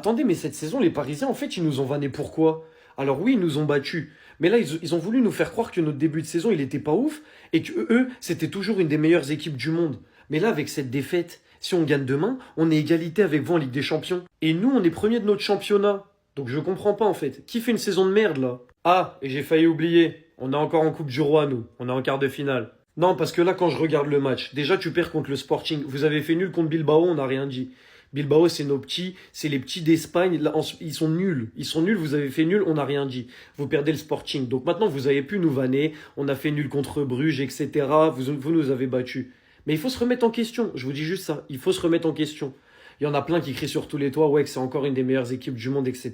Attendez, mais cette saison, les Parisiens, en fait, ils nous ont vannés pourquoi? Alors oui, ils nous ont battus. Mais là, ils ont voulu nous faire croire que notre début de saison, il était pas ouf et que eux, c'était toujours une des meilleures équipes du monde. Mais là, avec cette défaite, si on gagne demain, on est égalité avec vous en Ligue des Champions. Et nous, on est premier de notre championnat. Donc je comprends pas en fait. Qui fait une saison de merde là? Ah, et j'ai failli oublier. On est encore en Coupe du Roi, nous. On est en quart de finale. Non, parce que là, quand je regarde le match, déjà tu perds contre le Sporting. Vous avez fait nul contre Bilbao, on n'a rien dit. Bilbao, c'est nos petits, c'est les petits d'Espagne. Là, ils sont nuls. Ils sont nuls, vous avez fait nul, on n'a rien dit. Vous perdez le Sporting. Donc maintenant, vous avez pu nous vanner. On a fait nul contre Bruges, etc. Vous nous avez battus. Mais il faut se remettre en question. Je vous dis juste ça. Il faut se remettre en question. Il y en a plein qui crient sur tous les toits, ouais, que c'est encore une des meilleures équipes du monde, etc.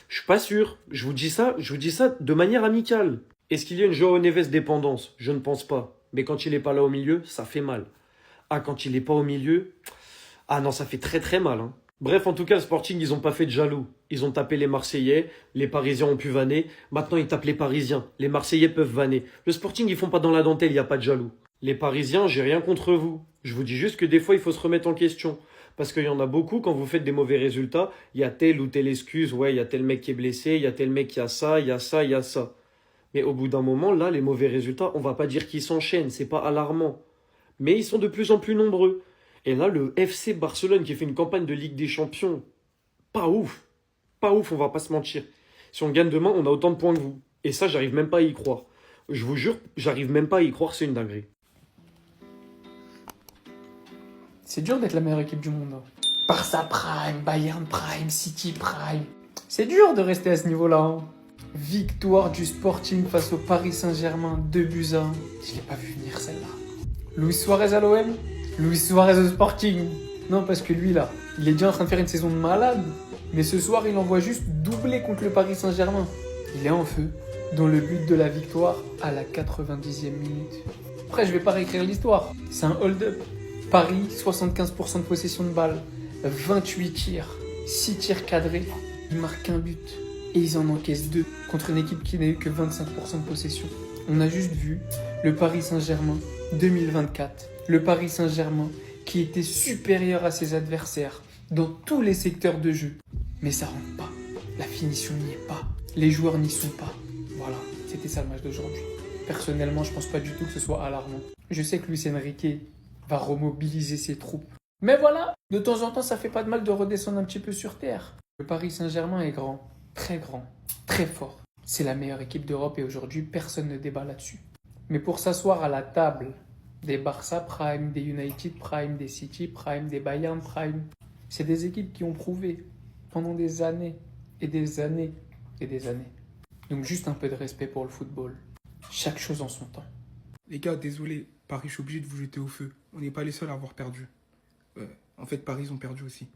Je suis pas sûr. Je vous dis ça de manière amicale. Est-ce qu'il y a une Joao Neves dépendance? Je ne pense pas. Mais quand il est pas là au milieu, ça fait mal. Ah, quand il est pas au milieu, ah non, ça fait très très mal, hein. Bref, en tout cas, le Sporting, ils ont pas fait de jaloux. Ils ont tapé les Marseillais, les Parisiens ont pu vanner. Maintenant, ils tapent les Parisiens. Les Marseillais peuvent vanner. Le Sporting, ils font pas dans la dentelle, il n'y a pas de jaloux. Les Parisiens, j'ai rien contre vous. Je vous dis juste que des fois, il faut se remettre en question. Parce qu'il y en a beaucoup, quand vous faites des mauvais résultats, il y a telle ou telle excuse. Ouais, il y a tel mec qui est blessé, il y a tel mec qui a ça, il y a ça, il y a ça. Mais au bout d'un moment, là, les mauvais résultats, on va pas dire qu'ils s'enchaînent, c'est pas alarmant. Mais ils sont de plus en plus nombreux. Et là, le FC Barcelone qui fait une campagne de Ligue des Champions, pas ouf. Pas ouf, on va pas se mentir. Si on gagne demain, on a autant de points que vous. Et ça, j'arrive même pas à y croire. Je vous jure, j'arrive même pas à y croire, c'est une dinguerie. C'est dur d'être la meilleure équipe du monde, hein. Barça Prime, Bayern Prime, City Prime. C'est dur de rester à ce niveau-là, hein. Victoire du Sporting face au Paris Saint-Germain, 2-1. Je l'ai pas vu venir celle-là. Luis Suarez à l'OM, Luis Suarez au Sporting. Non, parce que lui là, il est déjà en train de faire une saison de malade. Mais ce soir, il envoie juste doubler contre le Paris Saint-Germain. Il est en feu, dans le but de la victoire à la 90e minute. Après, je vais pas réécrire l'histoire. C'est un hold-up. Paris, 75% de possession de balle, 28 tirs, 6 tirs cadrés. Ils marquent un but et ils en encaissent 2 contre une équipe qui n'a eu que 25% de possession. On a juste vu le Paris Saint-Germain 2024. Le Paris Saint-Germain qui était supérieur à ses adversaires dans tous les secteurs de jeu. Mais ça rentre pas. La finition n'y est pas. Les joueurs n'y sont pas. Voilà, c'était ça le match d'aujourd'hui. Personnellement, je pense pas du tout que ce soit alarmant. Je sais que Luis Enrique va remobiliser ses troupes. Mais voilà, de temps en temps, ça fait pas de mal de redescendre un petit peu sur terre. Le Paris Saint-Germain est grand, très fort. C'est la meilleure équipe d'Europe et aujourd'hui, personne ne débat là-dessus. Mais pour s'asseoir à la table des Barça Prime, des United Prime, des City Prime, des Bayern Prime, c'est des équipes qui ont prouvé pendant des années et des années et des années. Donc juste un peu de respect pour le football. Chaque chose en son temps. Les gars, désolé, Paris, je suis obligé de vous jeter au feu. On n'est pas les seuls à avoir perdu. En fait, Paris, ils ont perdu aussi.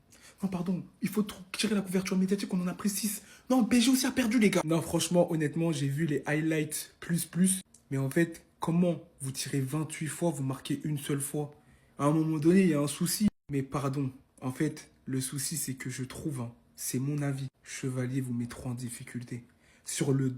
Non, pardon, il faut tirer la couverture médiatique, on en a pris 6. Non, PSG aussi a perdu, les gars. Non, franchement, honnêtement, j'ai vu les highlights plus. Mais en fait, comment vous tirez 28 fois, vous marquez une seule fois? À un moment donné, il y a un souci. Mais pardon, en fait, le souci, c'est que je trouve, hein, c'est mon avis, Chevalier vous met trop en difficulté. Sur le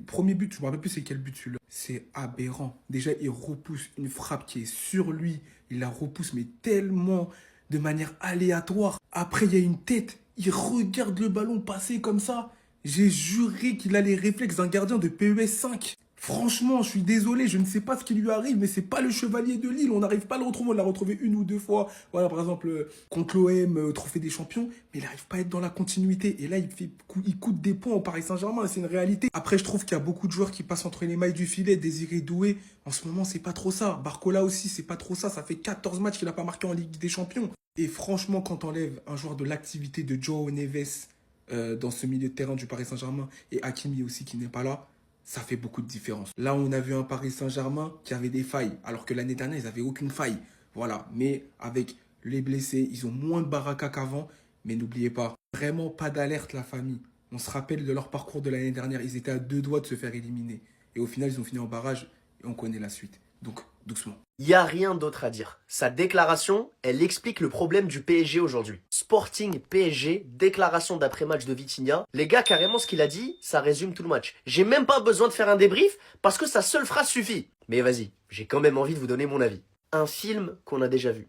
premier but, je me rappelle plus c'est quel but celui-là. C'est aberrant. Déjà, il repousse une frappe qui est sur lui. Il la repousse, mais tellement de manière aléatoire. Après, il y a une tête. Il regarde le ballon passer comme ça. J'ai juré qu'il a les réflexes d'un gardien de PES 5. Franchement, je suis désolé, je ne sais pas ce qui lui arrive, mais c'est pas le Chevalier de Lille. On n'arrive pas à le retrouver. On l'a retrouvé une ou deux fois. Voilà, par exemple, contre l'OM, Trophée des Champions. Mais il n'arrive pas à être dans la continuité. Et là, il coûte des points au Paris Saint-Germain. C'est une réalité. Après, je trouve qu'il y a beaucoup de joueurs qui passent entre les mailles du filet. Désiré Doué, en ce moment, c'est pas trop ça. Barcola aussi, c'est pas trop ça. Ça fait 14 matchs qu'il n'a pas marqué en Ligue des Champions. Et franchement, quand on enlève un joueur de l'activité de Joao Neves dans ce milieu de terrain du Paris Saint-Germain et Hakimi aussi qui n'est pas là, ça fait beaucoup de différence. Là, on a vu un Paris Saint-Germain qui avait des failles, alors que l'année dernière, ils n'avaient aucune faille. Voilà, mais avec les blessés, ils ont moins de baraka qu'avant. Mais n'oubliez pas, vraiment pas d'alerte la famille. On se rappelle de leur parcours de l'année dernière, ils étaient à 2 doigts de se faire éliminer. Et au final, ils ont fini en barrage et on connaît la suite. Donc, doucement. Il n'y a rien d'autre à dire. Sa déclaration, elle explique le problème du PSG aujourd'hui. Sporting PSG, déclaration d'après-match de Vitinha. Les gars, carrément, ce qu'il a dit, ça résume tout le match. J'ai même pas besoin de faire un débrief parce que sa seule phrase suffit. Mais vas-y, j'ai quand même envie de vous donner mon avis. Un film qu'on a déjà vu.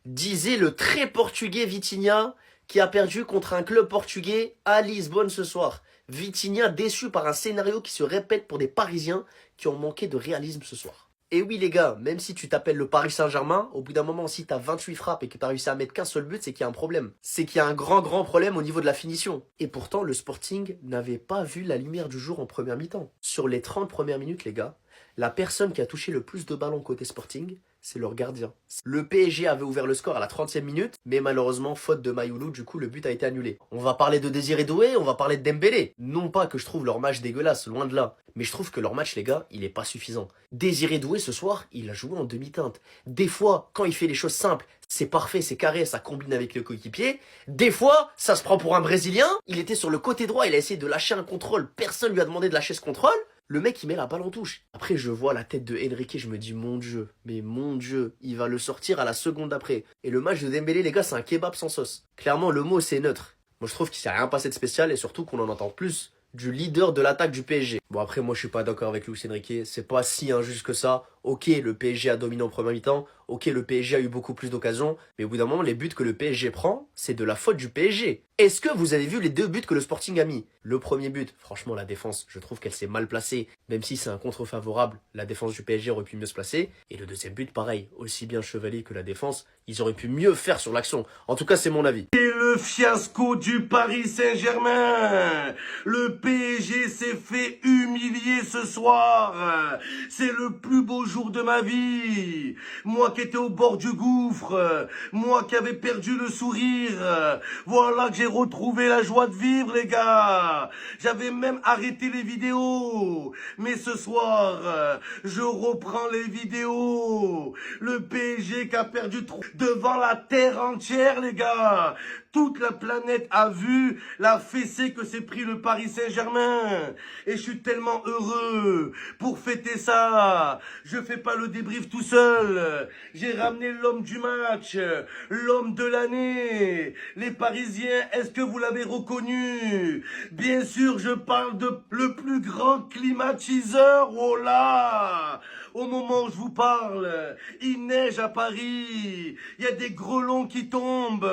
Disait le très portugais Vitinha qui a perdu contre un club portugais à Lisbonne ce soir. Vitinha déçu par un scénario qui se répète pour des Parisiens qui ont manqué de réalisme ce soir. Et oui les gars, même si tu t'appelles le Paris Saint-Germain, au bout d'un moment si t'as 28 frappes et que t'as réussi à mettre qu'un seul but, c'est qu'il y a un problème. C'est qu'il y a un grand problème au niveau de la finition. Et pourtant le Sporting n'avait pas vu la lumière du jour en première mi-temps. Sur les 30 premières minutes les gars, la personne qui a touché le plus de ballons côté Sporting, c'est leur gardien. Le PSG avait ouvert le score à la 30e minute, mais malheureusement, faute de Mayoulou, du coup, le but a été annulé. On va parler de Désiré Doué, on va parler de Dembélé. Non pas que je trouve leur match dégueulasse, loin de là, mais je trouve que leur match, les gars, il est pas suffisant. Désiré Doué, ce soir, il a joué en demi-teinte. Des fois, quand il fait les choses simples, c'est parfait, c'est carré, ça combine avec le coéquipier. Des fois, ça se prend pour un Brésilien. Il était sur le côté droit, il a essayé de lâcher un contrôle. Personne lui a demandé de lâcher ce contrôle. Le mec, il met la balle en touche. Après, je vois la tête de Enrique, je me dis, mon Dieu, mais mon Dieu, il va le sortir à la seconde d'après. Et le match de Dembélé, les gars, c'est un kebab sans sauce. Clairement, le mot, c'est neutre. Moi, je trouve qu'il s'est rien passé de spécial et surtout qu'on en entend plus du leader de l'attaque du PSG. Bon, après, moi, je suis pas d'accord avec Luis Enrique. C'est pas si injuste que ça. Ok, le PSG a dominé en première mi-temps. Ok, le PSG a eu beaucoup plus d'occasions. Mais au bout d'un moment, les buts que le PSG prend, c'est de la faute du PSG. Est-ce que vous avez vu les deux buts que le Sporting a mis? Le premier but, franchement, la défense, je trouve qu'elle s'est mal placée. Même si c'est un contre favorable, la défense du PSG aurait pu mieux se placer. Et le deuxième but, pareil. Aussi bien Chevalier que la défense, ils auraient pu mieux faire sur l'action. En tout cas, c'est mon avis. Et le fiasco du Paris Saint-Germain. Le PSG s'est fait humilier ce soir. C'est le plus beau jour de ma vie. Moi qui étais au bord du gouffre. Moi qui avais perdu le sourire. Voilà que j'ai retrouvé la joie de vivre, les gars. J'avais même arrêté les vidéos. Mais ce soir, je reprends les vidéos. Le PSG qui a perdu devant la terre entière, les gars. Toute la planète a vu la fessée que s'est pris le Paris Saint-Germain. Et je suis tellement heureux pour fêter ça. Je fais pas le débrief tout seul. J'ai ramené l'homme du match, l'homme de l'année. Les Parisiens, est-ce que vous l'avez reconnu? Bien sûr, je parle de le plus grand climatiseur. Oh là! Au moment où je vous parle, il neige à Paris. Il y a des grêlons qui tombent.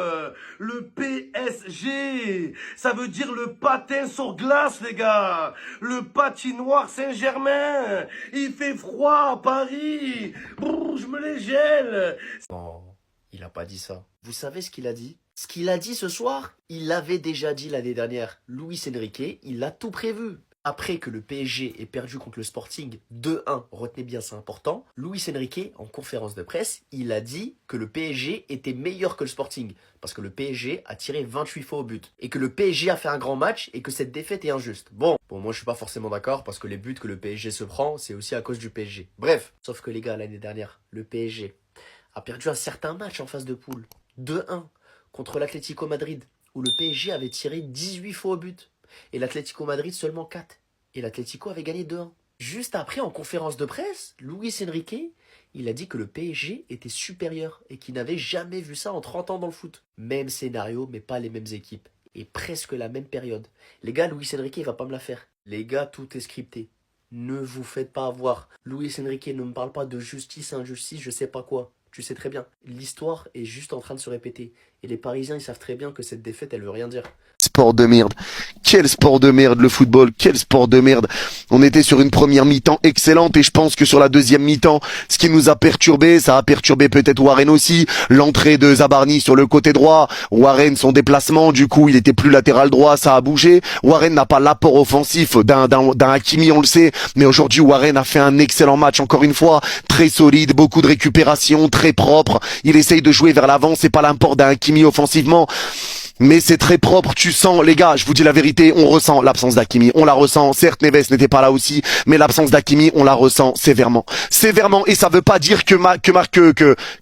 Le PSG, ça veut dire le patin sur glace, les gars. Le patinoire Saint-Germain. Il fait froid à Paris. Brrr, je me les gèle. Non, il a pas dit ça. Vous savez ce qu'il a dit? Ce qu'il a dit ce soir, il l'avait déjà dit l'année dernière. Luis Enrique, il a tout prévu. Après que le PSG ait perdu contre le Sporting 2-1, retenez bien, c'est important, Luis Enrique, en conférence de presse, il a dit que le PSG était meilleur que le Sporting. Parce que le PSG a tiré 28 fois au but. Et que le PSG a fait un grand match et que cette défaite est injuste. Bon, moi je suis pas forcément d'accord parce que les buts que le PSG se prend, c'est aussi à cause du PSG. Bref, sauf que les gars, l'année dernière, le PSG a perdu un certain match en phase de poule. 2-1 contre l'Atlético Madrid, où le PSG avait tiré 18 fois au but. Et l'Atlético Madrid seulement 4. Et l'Atlético avait gagné 2-1. Juste après, en conférence de presse, Luis Enrique, il a dit que le PSG était supérieur et qu'il n'avait jamais vu ça en 30 ans dans le foot. Même scénario, mais pas les mêmes équipes. Et presque la même période. Les gars, Luis Enrique, il va pas me la faire. Les gars, tout est scripté. Ne vous faites pas avoir. Luis Enrique ne me parle pas de justice, injustice, je sais pas quoi. Tu sais très bien. L'histoire est juste en train de se répéter. Et les Parisiens, ils savent très bien que cette défaite, elle veut rien dire. Sport de merde. Quel sport de merde le football, quel sport de merde. On était sur une première mi-temps excellente et je pense que sur la deuxième mi-temps, ce qui nous a perturbé, ça a perturbé peut-être Warren aussi, l'entrée de Zabarni sur le côté droit, Warren son déplacement, du coup il était plus latéral droit, ça a bougé. Warren n'a pas l'apport offensif d'un Hakimi, on le sait, mais aujourd'hui Warren a fait un excellent match encore une fois, très solide, beaucoup de récupération, très propre. Il essaye de jouer vers l'avant, c'est pas l'apport d'un Hakimi offensivement. Mais c'est très propre, tu sens, les gars, je vous dis la vérité, on ressent l'absence d'Hakimi, on la ressent, certes Neves n'était pas là aussi, mais l'absence d'Hakimi, on la ressent sévèrement. Sévèrement, et ça veut pas dire que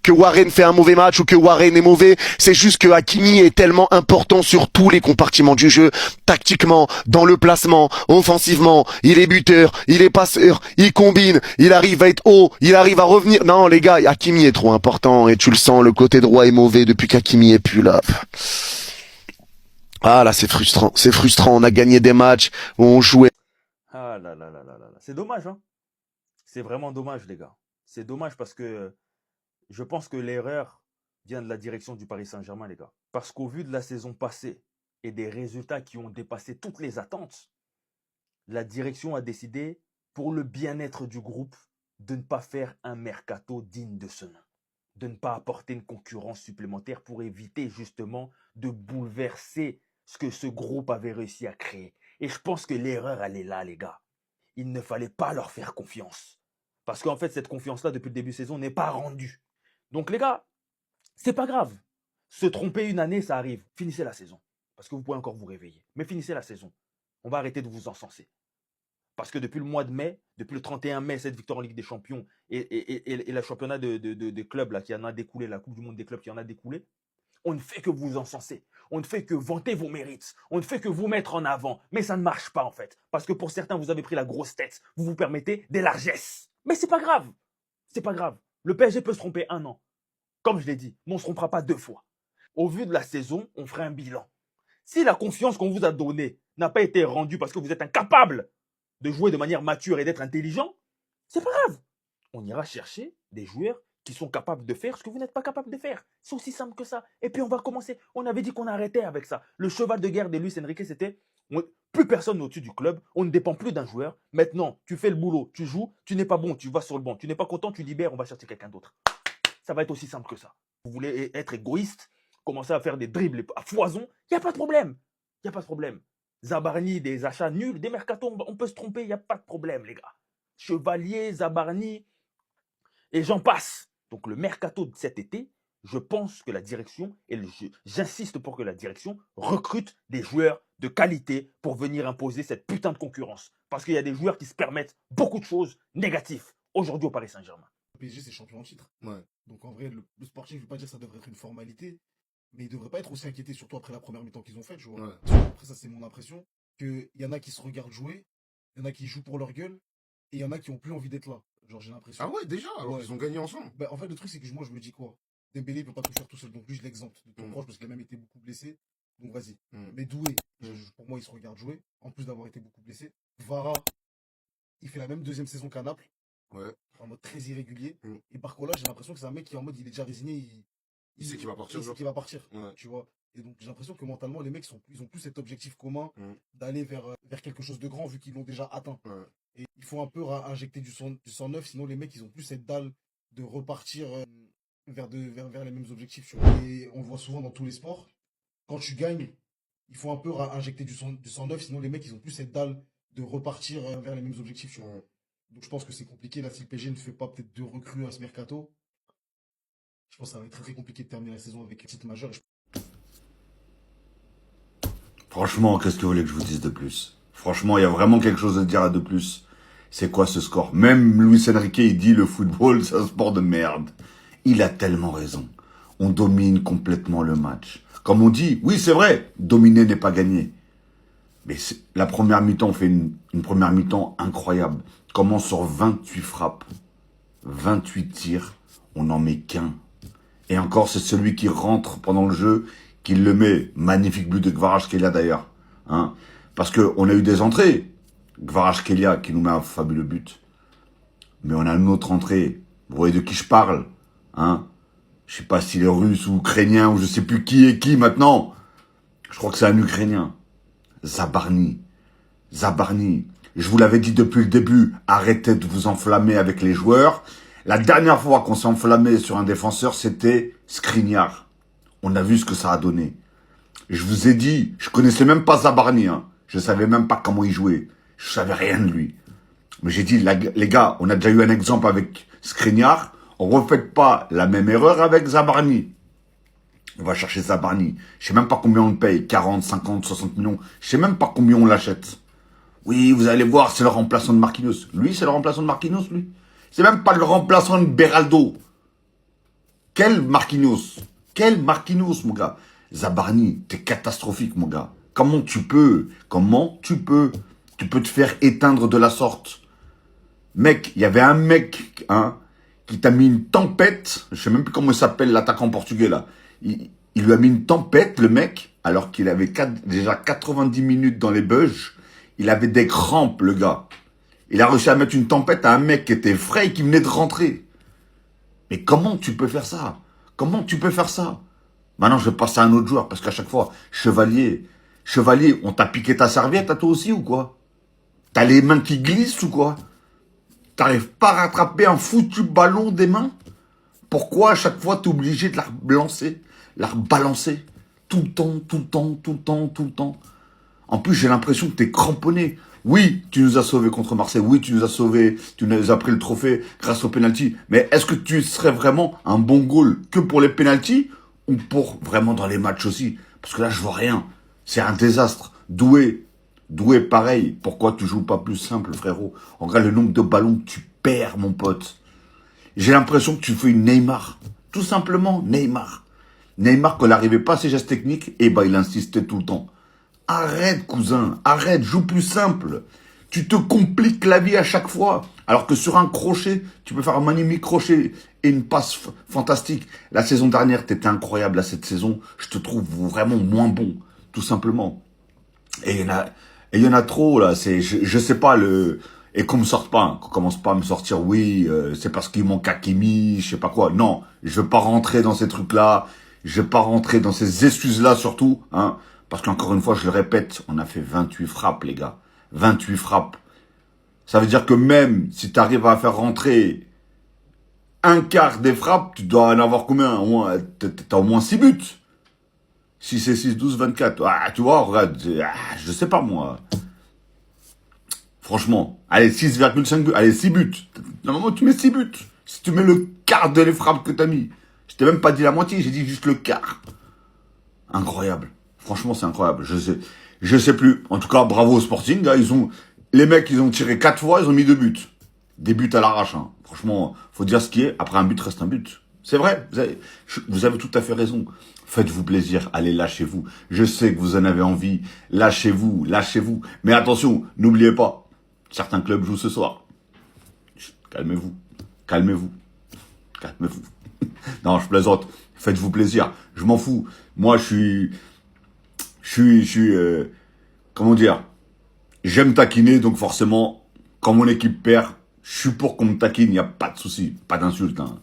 Warren fait un mauvais match ou que Warren est mauvais, c'est juste que Hakimi est tellement important sur tous les compartiments du jeu, tactiquement, dans le placement, offensivement, il est buteur, il est passeur, il combine, il arrive à être haut, il arrive à revenir. Non les gars, Hakimi est trop important et tu le sens, le côté droit est mauvais depuis qu'Hakimi est plus là. Ah là, c'est frustrant, on a gagné des matchs où on jouait. Ah là là là là là là. C'est dommage, hein. C'est vraiment dommage, les gars. C'est dommage parce que je pense que l'erreur vient de la direction du Paris Saint-Germain, les gars. Parce qu'au vu de la saison passée et des résultats qui ont dépassé toutes les attentes, la direction a décidé, pour le bien-être du groupe, de ne pas faire un mercato digne de ce nom. De ne pas apporter une concurrence supplémentaire pour éviter justement de bouleverser ce que ce groupe avait réussi à créer. Et je pense que l'erreur, elle est là, les gars. Il ne fallait pas leur faire confiance. Parce qu'en fait, cette confiance-là, depuis le début de saison, n'est pas rendue. Donc les gars, c'est pas grave. Se tromper une année, ça arrive. Finissez la saison. Parce que vous pouvez encore vous réveiller. Mais finissez la saison. On va arrêter de vous encenser. Parce que depuis le mois de mai, depuis le 31 mai, cette victoire en Ligue des Champions et le championnat des clubs là, qui en a découlé, la Coupe du Monde des clubs qui en a découlé, on ne fait que vous encenser. On ne fait que vanter vos mérites. On ne fait que vous mettre en avant. Mais ça ne marche pas en fait. Parce que pour certains, vous avez pris la grosse tête. Vous vous permettez des largesses. Mais c'est pas grave. C'est pas grave. Le PSG peut se tromper un an. Comme je l'ai dit, mais on ne se trompera pas 2 fois. Au vu de la saison, on fera un bilan. Si la confiance qu'on vous a donnée n'a pas été rendue parce que vous êtes incapable de jouer de manière mature et d'être intelligent, c'est pas grave. On ira chercher des joueurs qui sont capables de faire ce que vous n'êtes pas capable de faire. C'est aussi simple que ça. Et puis on va commencer. On avait dit qu'on arrêtait avec ça. Le cheval de guerre de Luis Enrique, c'était plus personne au-dessus du club. On ne dépend plus d'un joueur. Maintenant, tu fais le boulot, tu joues, tu n'es pas bon, tu vas sur le banc. Tu n'es pas content, tu libères, on va chercher quelqu'un d'autre. Ça va être aussi simple que ça. Vous voulez être égoïste, commencer à faire des dribbles à foison, il n'y a pas de problème. Il n'y a pas de problème. Zabarni, des achats nuls, des mercatos, on peut se tromper, il n'y a pas de problème, les gars. Chevalier, Zabarni, et j'en passe. Donc le mercato de cet été, je pense que la direction, et j'insiste pour que la direction recrute des joueurs de qualité pour venir imposer cette putain de concurrence. Parce qu'il y a des joueurs qui se permettent beaucoup de choses négatives aujourd'hui au Paris Saint-Germain. Le PSG, c'est champion en titre. Ouais. Donc en vrai, le sportif, je ne veux pas dire que ça devrait être une formalité, mais il ne devrait pas être aussi inquiété, surtout après la première mi-temps qu'ils ont faite, tu vois. Ouais. Après, ça, c'est mon impression, qu'il y en a qui se regardent jouer, il y en a qui jouent pour leur gueule, et il y en a qui n'ont plus envie d'être là. Genre, j'ai l'impression. Ah ouais, déjà, alors Ouais. qu'ils ont gagné ensemble. Bah, en fait, le truc, c'est que moi, je me dis quoi? Dembélé, il peut pas tout faire tout seul, donc lui, je l'exempte de ton proche, parce qu'il a même été beaucoup blessé. Donc vas-y. Mais Doué, pour moi, il se regarde jouer, en plus d'avoir été beaucoup blessé. Vara, il fait la même deuxième saison qu'à Naples. Ouais. En mode très irrégulier. Et Barcola, j'ai l'impression que c'est un mec qui est en mode, il est déjà résigné, Il sait qu'il va partir. il sait qu'il va partir. Ouais. Tu vois. Et donc, j'ai l'impression que mentalement, les mecs, ils ont plus cet objectif commun d'aller vers quelque chose de grand, vu qu'ils l'ont déjà atteint. Ouais. Et il faut un peu injecter du sang neuf, sinon les mecs, ils ont plus cette dalle de repartir vers les mêmes objectifs. Tu vois. Et on le voit souvent dans tous les sports. Quand tu gagnes, il faut un peu injecter du sang neuf, sinon les mecs, ils ont plus cette dalle de repartir vers les mêmes objectifs. Tu vois. Donc je pense que c'est compliqué. Là, si le PSG ne fait pas peut-être 2 recrues à ce mercato, je pense que ça va être très, très compliqué de terminer la saison avec un titre majeur. Franchement, qu'est-ce que vous voulez que je vous dise de plus? Franchement, il y a vraiment quelque chose à dire de plus. C'est quoi ce score? Même Luis Enrique, il dit le football, c'est un sport de merde. Il a tellement raison. On domine complètement le match. Comme on dit, oui, c'est vrai, dominer n'est pas gagner. Mais la première mi-temps, on fait une première mi-temps incroyable. Comment sur 28 frappes, 28 tirs, on n'en met qu'un. Et encore, c'est celui qui rentre pendant le jeu, qui le met. Magnifique but de Kvaratskhelia d'ailleurs. Hein, parce qu'on a eu des entrées. Kvaratskhelia qui nous met un fabuleux but. Mais on a une autre entrée. Vous voyez de qui je parle, hein? Je sais pas s'il est russe ou ukrainien ou je sais plus qui est qui maintenant. Je crois que c'est un Ukrainien. Zabarni. Zabarni. Je vous l'avais dit depuis le début, arrêtez de vous enflammer avec les joueurs. La dernière fois qu'on s'est enflammé sur un défenseur, c'était Skriniar. On a vu ce que ça a donné. Je vous ai dit, je connaissais même pas Zabarni. Hein. Je savais même pas comment il jouait. Je savais rien de lui. Mais j'ai dit, les gars, on a déjà eu un exemple avec Skriniar. On ne refait pas la même erreur avec Zabarni. On va chercher Zabarni. Je sais même pas combien on le paye. 40, 50, 60 millions. Je sais même pas combien on l'achète. Oui, vous allez voir, c'est le remplaçant de Marquinhos. Lui, c'est le remplaçant de Marquinhos, lui. C'est même pas le remplaçant de Beraldo. Quel Marquinhos? Quel Marquinhos, mon gars? Zabarni, t'es catastrophique, mon gars. Comment tu peux tu peux te faire éteindre de la sorte. Mec, il y avait un mec, hein, qui t'a mis une tempête. Je sais même plus comment il s'appelle, l'attaquant portugais, là. Il lui a mis une tempête, le mec, alors qu'il avait déjà 90 minutes dans les bugs. Il avait des crampes, le gars. Il a réussi à mettre une tempête à un mec qui était frais et qui venait de rentrer. Mais comment tu peux faire ça? Comment tu peux faire ça? Maintenant, je vais passer à un autre joueur, parce qu'à chaque fois, Chevalier, on t'a piqué ta serviette à toi aussi ou quoi? T'as les mains qui glissent ou quoi? T'arrives pas à rattraper un foutu ballon des mains? Pourquoi à chaque fois t'es obligé de la relancer, la rebalancer? Tout le temps, tout le temps, tout le temps, tout le temps. En plus, j'ai l'impression que t'es cramponné. Oui, tu nous as sauvés contre Marseille. Oui, tu nous as sauvés. Tu nous as pris le trophée grâce au penalty. Mais est-ce que tu serais vraiment un bon goal que pour les penalties ou pour vraiment dans les matchs aussi? Parce que là, je vois rien. C'est un désastre. Doué, pareil. Pourquoi tu joues pas plus simple, frérot? Regarde le nombre de ballons que tu perds, mon pote. J'ai l'impression que tu fais une Neymar. Tout simplement, Neymar. Neymar, quand il n'arrivait pas à ses gestes techniques, eh ben, il insistait tout le temps. Arrête, cousin, arrête, joue plus simple. Tu te compliques la vie à chaque fois. Alors que sur un crochet, tu peux faire un magnifique crochet et une passe fantastique. La saison dernière, t'étais incroyable. Là, cette saison, je te trouve vraiment moins bon, tout simplement. Et il y en a trop, là. Je sais pas, et qu'on me sorte pas, hein, qu'on commence pas à me sortir, oui, c'est parce qu'il manque Hakimi, je sais pas quoi. Non, je veux pas rentrer dans ces trucs-là. Je veux pas rentrer dans ces excuses-là, surtout, hein. Parce qu'encore une fois, je le répète, on a fait 28 frappes, les gars. 28 frappes. Ça veut dire que même si tu arrives à faire rentrer un quart des frappes, tu dois en avoir combien? T'as au moins 6 buts. 6 et 6, 12, 24. Ah, tu vois, regarde, je sais pas moi. Franchement, allez, 6,5 buts. Allez, 6 buts. Normalement, tu mets 6 buts. Si tu mets le quart de les frappes que t'as mis. Je t'ai même pas dit la moitié, j'ai dit juste le quart. Incroyable. Franchement, c'est incroyable. Je sais plus. En tout cas, bravo au Sporting. Là, les mecs, ils ont tiré 4 fois, ils ont mis 2 buts. Des buts à l'arrache, hein. Franchement, faut dire ce qui est. Après un but, reste un but. C'est vrai. Vous avez tout à fait raison. Faites-vous plaisir. Allez, lâchez-vous. Je sais que vous en avez envie. Lâchez-vous, lâchez-vous. Mais attention, n'oubliez pas. Certains clubs jouent ce soir. Chut, calmez-vous. Calmez-vous. Calmez-vous. Non, je plaisante. Faites-vous plaisir. Je m'en fous. Moi, comment dire, j'aime taquiner, donc forcément, quand mon équipe perd, je suis pour qu'on me taquine, il n'y a pas de souci, pas d'insulte, hein.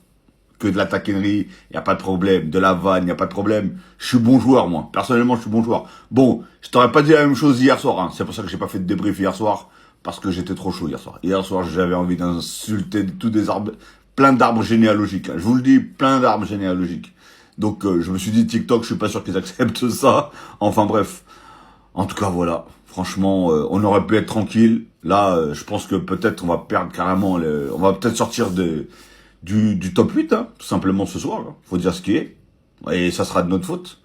Que de la taquinerie, il n'y a pas de problème, de la vanne, il n'y a pas de problème. Je suis bon joueur, moi. Personnellement, je suis bon joueur. Bon, je t'aurais pas dit la même chose hier soir, hein. C'est pour ça que j'ai pas fait de débrief hier soir, parce que j'étais trop chaud hier soir. Hier soir, j'avais envie d'insulter tous des arbres, plein d'arbres généalogiques, hein. Je vous le dis, plein d'arbres généalogiques. Donc, je me suis dit, TikTok, je suis pas sûr qu'ils acceptent ça. Enfin, bref. En tout cas, voilà. Franchement, on aurait pu être tranquille. Là, je pense que peut-être on va perdre carrément on va peut-être sortir du top 8, hein, tout simplement ce soir. Hein. Faut dire ce qui est. Et ça sera de notre faute.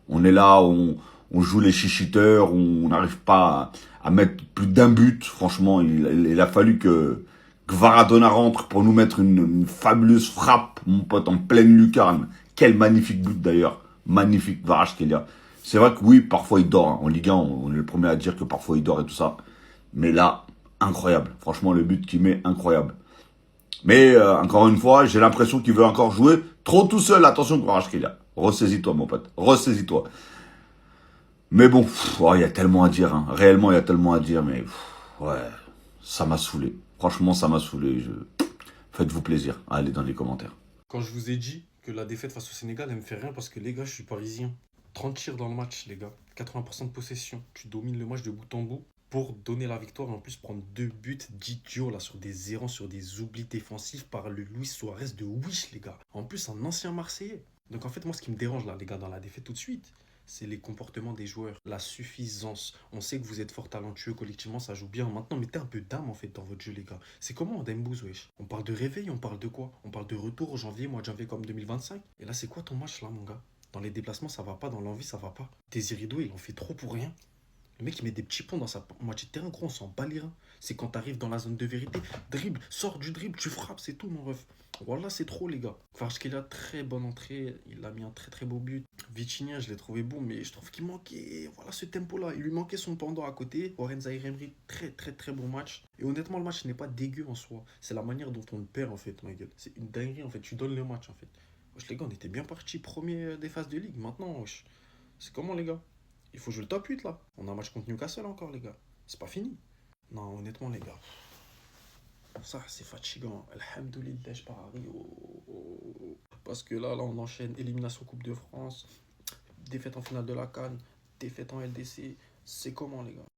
On est là, on joue les chichiteurs, on n'arrive pas à mettre plus d'un but. Franchement, il a fallu que Varadona rentre pour nous mettre une fabuleuse frappe, mon pote, en pleine lucarne. Quel magnifique but d'ailleurs. Magnifique Kvaratskhelia. C'est vrai que oui, parfois il dort. Hein. En Ligue 1, on est le premier à dire que parfois il dort et tout ça. Mais là, incroyable. Franchement, le but qu'il met, incroyable. Mais encore une fois, j'ai l'impression qu'il veut encore jouer trop tout seul. Attention, Kvaratskhelia. Ressaisis-toi, mon pote. Ressaisis-toi. Mais bon, il y a tellement à dire. Hein. Réellement, il y a tellement à dire. Mais ouais, ça m'a saoulé. Franchement, ça m'a saoulé. Faites-vous plaisir. Allez dans les commentaires. Quand je vous ai dit que la défaite face au Sénégal, elle me fait rien parce que les gars, je suis parisien. 30 tirs dans le match, les gars. 80% de possession. Tu domines le match de bout en bout pour donner la victoire et en plus prendre 2 buts d'idiots là sur des errants, sur des oublis défensifs par le Luis Suarez de Wish, les gars. En plus, un ancien Marseillais. Donc en fait, moi, ce qui me dérange là, les gars, dans la défaite tout de suite, c'est les comportements des joueurs, la suffisance. On sait que vous êtes fort talentueux, collectivement, ça joue bien. Maintenant, mettez un peu d'âme en fait dans votre jeu, les gars. C'est comment Dembouz, wesh? On parle de réveil, on parle de quoi? On parle de retour au janvier, mois de janvier comme 2025. Et là, c'est quoi ton match là, mon gars? Dans les déplacements, ça va pas. Dans l'envie, ça va pas. Désiré Doué, il en fait trop pour rien. Le mec, il met des petits ponts dans sa moitié de terrain, gros, on s'en bat les reins. C'est quand t'arrives dans la zone de vérité, dribble, sors du dribble, tu frappes, c'est tout, mon ref. Voilà, c'est trop, les gars. Kvaratskhelia, très bonne entrée. Il a mis un très très beau but. Vitinha, je l'ai trouvé bon, mais je trouve qu'il manquait, voilà, ce tempo-là. Il lui manquait son pendant à côté. Oren Zaïre-Emery, très très très bon match. Et honnêtement, le match n'est pas dégueu en soi. C'est la manière dont on le perd, en fait, ma gueule. C'est une dinguerie, en fait. Tu donnes le match, en fait. Wesh, les gars, on était bien partis premier des phases de ligue. Maintenant, wesh, c'est comment, les gars? Il faut jouer le top 8 là. On a un match contre Newcastle encore, les gars. C'est pas fini. Non, honnêtement, les gars. Ça, c'est fatigant. Alhamdoulilah, je pars à Rio. Parce que là, on enchaîne élimination Coupe de France, défaite en finale de la CAN, défaite en LDC. C'est comment, les gars?